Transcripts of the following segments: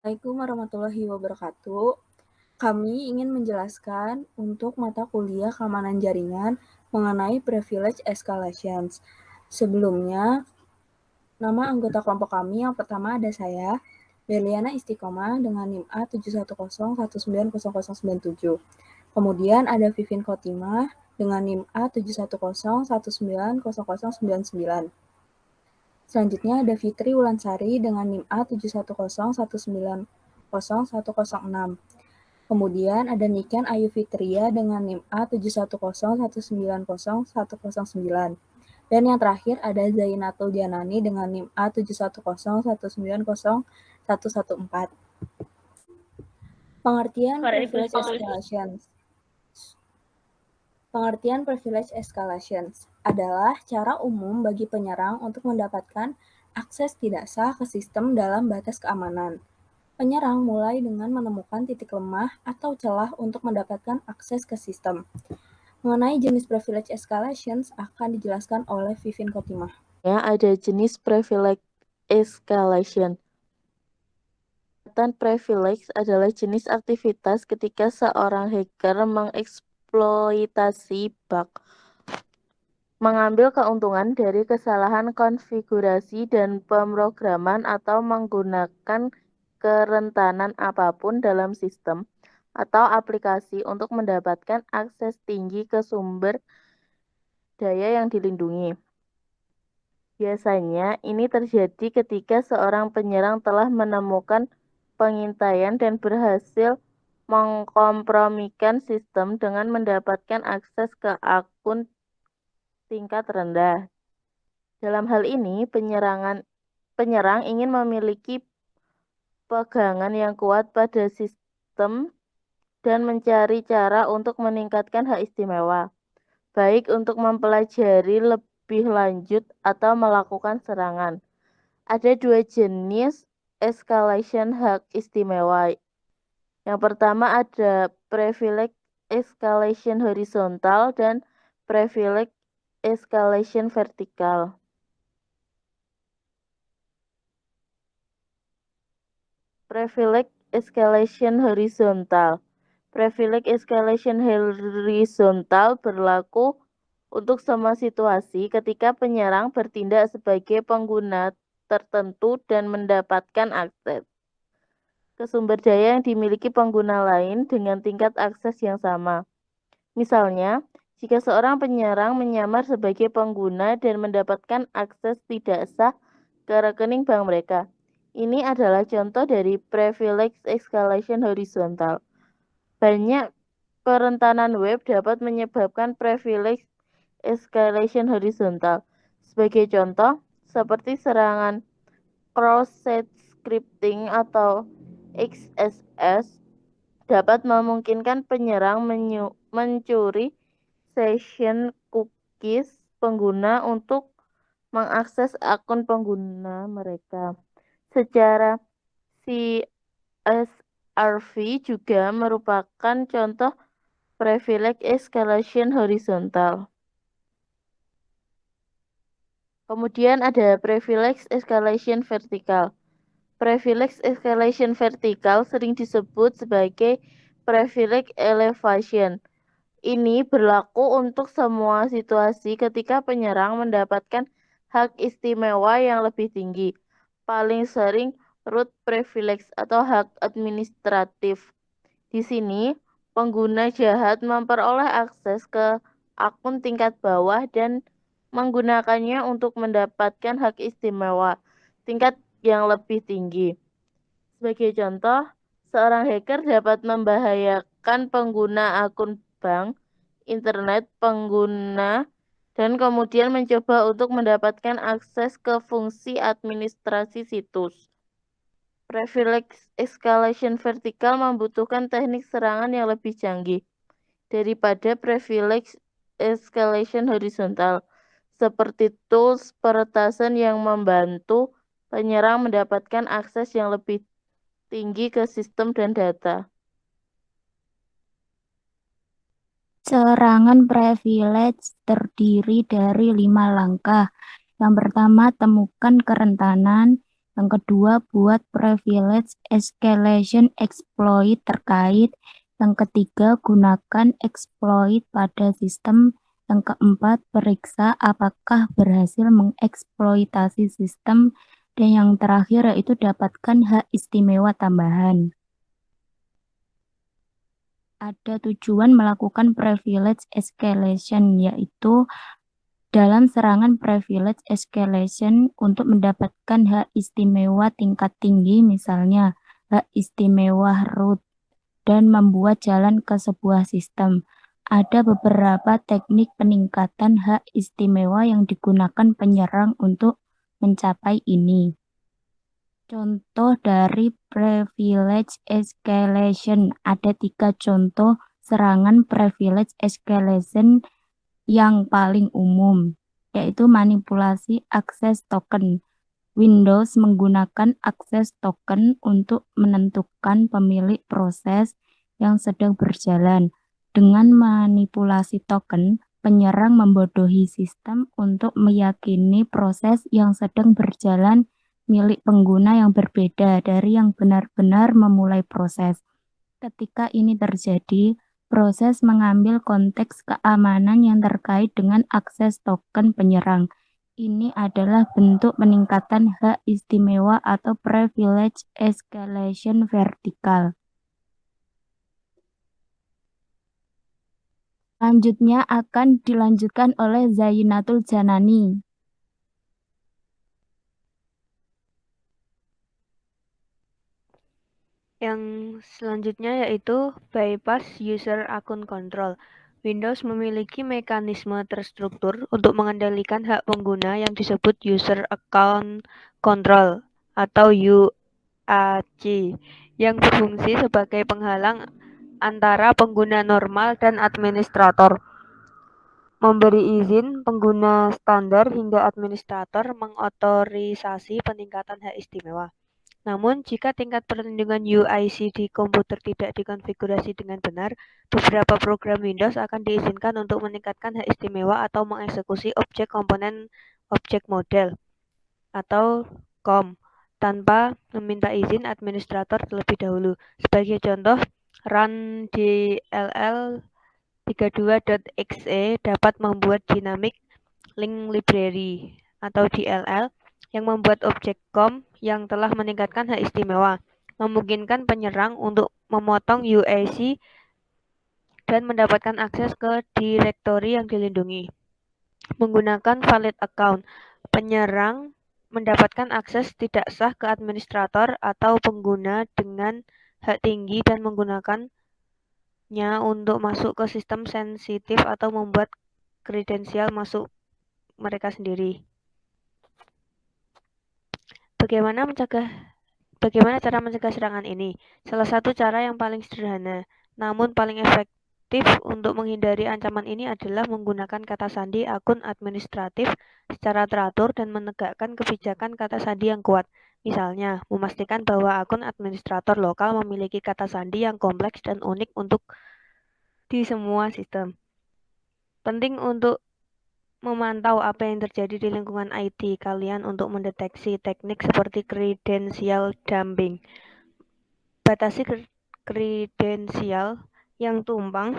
Assalamualaikum warahmatullahi wabarakatuh. Kami ingin menjelaskan untuk mata kuliah keamanan jaringan mengenai privilege escalations. Sebelumnya, nama anggota kelompok kami yang pertama ada saya, Beliana Istiqomah dengan NIM A710190097. Kemudian ada Vivin Khotimah dengan NIM A710190099. Selanjutnya ada Fitri Wulansari dengan NIM A710190106. Kemudian ada Niken Ayu Fitria dengan NIM A710190109. Dan yang terakhir ada Zainatul Janani dengan NIM A710190114. Pengertian privilege escalations. Pengertian privilege escalations adalah cara umum bagi penyerang untuk mendapatkan akses tidak sah ke sistem dalam batas keamanan. Penyerang mulai dengan menemukan titik lemah atau celah untuk mendapatkan akses ke sistem. Mengenai jenis privilege escalations akan dijelaskan oleh Vivin Khotimah. Ya, ada jenis privilege escalation. Privilege adalah jenis aktivitas ketika seorang hacker mengeksploitasi bug, mengambil keuntungan dari kesalahan konfigurasi dan pemrograman atau menggunakan kerentanan apapun dalam sistem atau aplikasi untuk mendapatkan akses tinggi ke sumber daya yang dilindungi. Biasanya, ini terjadi ketika seorang penyerang telah menemukan pengintaian dan berhasil mengkompromikan sistem dengan mendapatkan akses ke akun tingkat rendah. Dalam hal ini, penyerang ingin memiliki pegangan yang kuat pada sistem dan mencari cara untuk meningkatkan hak istimewa, baik untuk mempelajari lebih lanjut atau melakukan serangan. Ada dua jenis escalation hak istimewa. Yang pertama ada privilege escalation horizontal dan privilege escalation vertikal. Privilege escalation horizontal. Privilege escalation horizontal berlaku untuk semua situasi ketika penyerang bertindak sebagai pengguna tertentu dan mendapatkan akses ke sumber daya yang dimiliki pengguna lain dengan tingkat akses yang sama. Misalnya, jika seorang penyerang menyamar sebagai pengguna dan mendapatkan akses tidak sah ke rekening bank mereka. Ini adalah contoh dari privilege escalation horizontal. Banyak kerentanan web dapat menyebabkan privilege escalation horizontal. Sebagai contoh, seperti serangan cross-site scripting atau XSS dapat memungkinkan penyerang mencuri session cookies pengguna untuk mengakses akun pengguna mereka. Secara CSRV juga merupakan contoh privilege escalation horizontal. Kemudian ada privilege escalation vertikal. Privilege escalation vertikal sering disebut sebagai privilege elevation. Ini berlaku untuk semua situasi ketika penyerang mendapatkan hak istimewa yang lebih tinggi, paling sering root privilege atau hak administratif. Di sini, pengguna jahat memperoleh akses ke akun tingkat bawah dan menggunakannya untuk mendapatkan hak istimewa tingkat yang lebih tinggi. Sebagai contoh, seorang hacker dapat membahayakan pengguna akun bank, internet pengguna, dan kemudian mencoba untuk mendapatkan akses ke fungsi administrasi situs. Privilege escalation vertikal membutuhkan teknik serangan yang lebih canggih daripada privilege escalation horizontal, seperti tools peretasan yang membantu penyerang mendapatkan akses yang lebih tinggi ke sistem dan data. Serangan privilege terdiri dari 5 langkah. Yang pertama, temukan kerentanan. Yang kedua, buat privilege escalation exploit terkait. Yang ketiga, gunakan exploit pada sistem. Yang keempat, periksa apakah berhasil mengeksploitasi sistem. Dan yang terakhir yaitu dapatkan hak istimewa tambahan. Ada tujuan melakukan privilege escalation, yaitu dalam serangan privilege escalation untuk mendapatkan hak istimewa tingkat tinggi, misalnya hak istimewa root, dan membuat jalan ke sebuah sistem. Ada beberapa teknik peningkatan hak istimewa yang digunakan penyerang untuk mencapai ini. Contoh dari privilege escalation, ada 3 contoh serangan privilege escalation yang paling umum, yaitu manipulasi akses token. Windows menggunakan akses token untuk menentukan pemilik proses yang sedang berjalan. Dengan manipulasi token, penyerang membodohi sistem untuk meyakini proses yang sedang berjalan milik pengguna yang berbeda dari yang benar-benar memulai proses. Ketika ini terjadi, proses mengambil konteks keamanan yang terkait dengan akses token penyerang. Ini adalah bentuk peningkatan hak istimewa atau privilege escalation vertikal. Selanjutnya akan dilanjutkan oleh Zainatul Janani. Yang selanjutnya yaitu bypass user account control. Windows memiliki mekanisme terstruktur untuk mengendalikan hak pengguna yang disebut user account control atau UAC yang berfungsi sebagai penghalang antara pengguna normal dan administrator. Memberi izin pengguna standar hingga administrator mengotorisasi peningkatan hak istimewa. Namun, jika tingkat perlindungan UIC di komputer tidak dikonfigurasi dengan benar, beberapa program Windows akan diizinkan untuk meningkatkan hak istimewa atau mengeksekusi objek komponen objek model atau COM tanpa meminta izin administrator terlebih dahulu. Sebagai contoh, run DLL 32.exe dapat membuat dynamic link library atau DLL yang membuat objek COM yang telah meningkatkan hak istimewa, memungkinkan penyerang untuk memotong UAC dan mendapatkan akses ke direktori yang dilindungi. Menggunakan valid account, penyerang mendapatkan akses tidak sah ke administrator atau pengguna dengan hak tinggi dan menggunakannya untuk masuk ke sistem sensitif atau membuat kredensial masuk mereka sendiri. Bagaimana cara mencegah serangan ini? Salah satu cara yang paling sederhana, namun paling efektif untuk menghindari ancaman ini adalah menggunakan kata sandi akun administratif secara teratur dan menegakkan kebijakan kata sandi yang kuat. Misalnya, memastikan bahwa akun administrator lokal memiliki kata sandi yang kompleks dan unik untuk di semua sistem. Penting untuk memantau apa yang terjadi di lingkungan IT kalian untuk mendeteksi teknik seperti kredensial dumping. Batasi kredensial yang tumpang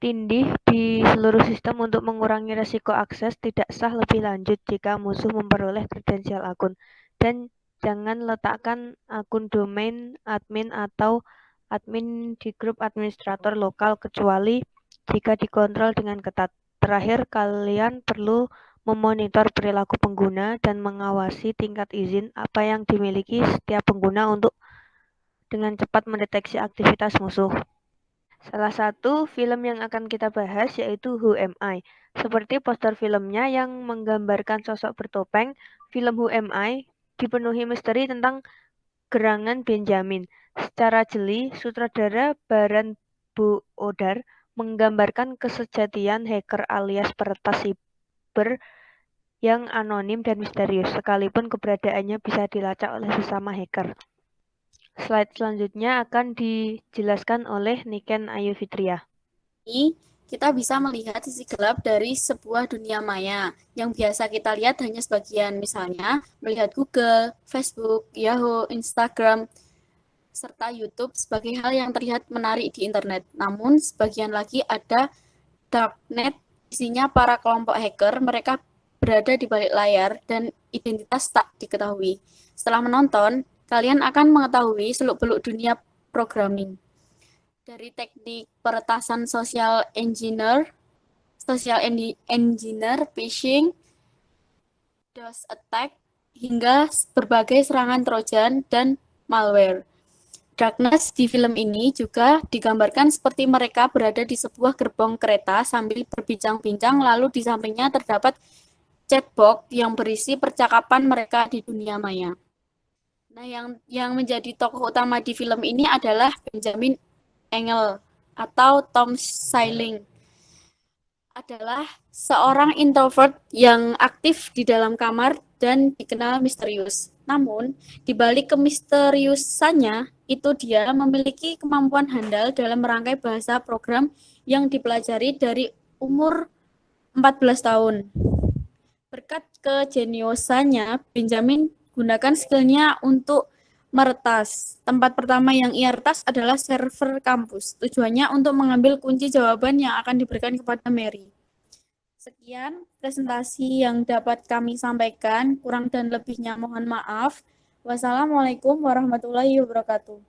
tindih di seluruh sistem untuk mengurangi risiko akses tidak sah lebih lanjut jika musuh memperoleh kredensial akun. Dan jangan letakkan akun domain admin atau admin di grup administrator lokal kecuali jika dikontrol dengan ketat. Terakhir, kalian perlu memonitor perilaku pengguna dan mengawasi tingkat izin apa yang dimiliki setiap pengguna untuk dengan cepat mendeteksi aktivitas musuh. Salah satu film yang akan kita bahas yaitu Who Am I. Seperti poster filmnya yang menggambarkan sosok bertopeng, film Who Am I dipenuhi misteri tentang gerangan Benjamin. Secara jeli, sutradara Baran Boodar menggambarkan kesejatian hacker alias peretas siber yang anonim dan misterius, sekalipun keberadaannya bisa dilacak oleh sesama hacker. Slide selanjutnya akan dijelaskan oleh Niken Ayu Fitria. kita bisa melihat sisi gelap dari sebuah dunia maya yang biasa kita lihat hanya sebagian, misalnya melihat Google, Facebook, Yahoo, Instagram, serta YouTube sebagai hal yang terlihat menarik di internet. Namun, sebagian lagi ada darknet, isinya para kelompok hacker, mereka berada di balik layar dan identitas tak diketahui. Setelah menonton, kalian akan mengetahui seluk-beluk dunia programming. Dari teknik peretasan social engineer, phishing, DOS attack, hingga berbagai serangan Trojan dan malware. Darkness di film ini juga digambarkan seperti mereka berada di sebuah gerbong kereta sambil berbincang-bincang, lalu di sampingnya terdapat chatbox yang berisi percakapan mereka di dunia maya. Nah, yang menjadi tokoh utama di film ini adalah Benjamin Engel atau Tom Selleck, adalah seorang introvert yang aktif di dalam kamar dan dikenal misterius. Namun, di balik kemisteriusannya, itu dia memiliki kemampuan handal dalam merangkai bahasa program yang dipelajari dari umur 14 tahun. Berkat kejeniusannya, Benjamin gunakan skillnya untuk meretas. Tempat pertama yang ia retas adalah server kampus. Tujuannya untuk mengambil kunci jawaban yang akan diberikan kepada Mary. Sekian presentasi yang dapat kami sampaikan. Kurang dan lebihnya mohon maaf. Wassalamualaikum warahmatullahi wabarakatuh.